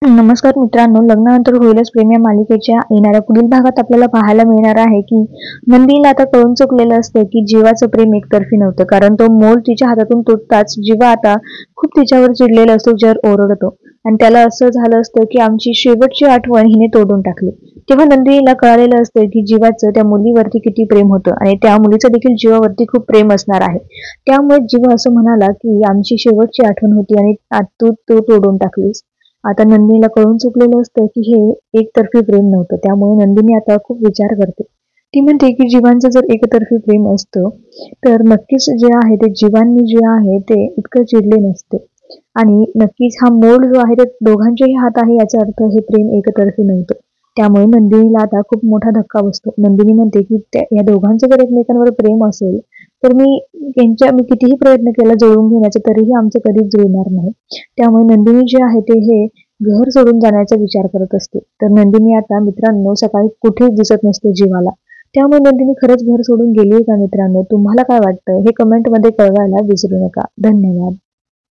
नमस्कार मित्रांनो, लग्नानंतर होईलच प्रेम या मालिकेच्या येणाऱ्या पुढील भागात आपल्याला पाहायला मिळणार आहे की नंदिनीला आता कळून चुकलेलं असतं की जीवाचं प्रेम एकतर्फी नव्हतं, कारण तो मोल तिच्या हातातून तुटताच जीवा आता खूप तिच्यावर चिडलेला असतो, जर ओरडतो आणि त्याला असं झालं असतं की आमची शेवटची आठवण हिने तोडून टाकली. तेव्हा नंदिनीला कळालेलं असतं की जीवाचं त्या मुलीवरती किती प्रेम होतं आणि त्या मुलीचं देखील जीवावरती खूप प्रेम असणार आहे. त्यामुळे जीवा असं म्हणाला की आमची शेवटची आठवण होती आणि तू तोडून टाकलीस. आता नंदिनीला कळून चुकलेलं असतं की हे एकतर्फी प्रेम नव्हतं. त्यामुळे नंदिनी आता खूप विचार करते. ती म्हणते की जीवांचं जर एकतर्फी प्रेम असतं तर नक्कीच जे आहे ते जीवांनी जे आहे ते इतकं चिडले नसते आणि नक्कीच हा मोड जो आहे ते दोघांचेही हात आहे, याचा अर्थ हे प्रेम एकतर्फी नव्हतं. त्यामुळे नंदिनीला आता खूप मोठा धक्का बसतो. नंदिनी म्हणते की या दोघांचं जर एकमेकांवर प्रेम असेल तर मी कितीही प्रयत्न केला जुळवून घेण्याचा तरीही आमचं कधीच जुळणार नाही. त्यामुळे नंदिनी जे आहे ते हे घर सोडून जाण्याचा विचार करत असते. तर नंदिनी आता मित्रांनो सकाळी कुठेच दिसत नसते जीवाला. त्यामुळे नंदिनी खरंच घर सोडून गेली का मित्रांनो? तुम्हाला काय वाटतं हे कमेंटमध्ये कळवायला विसरू नका. धन्यवाद.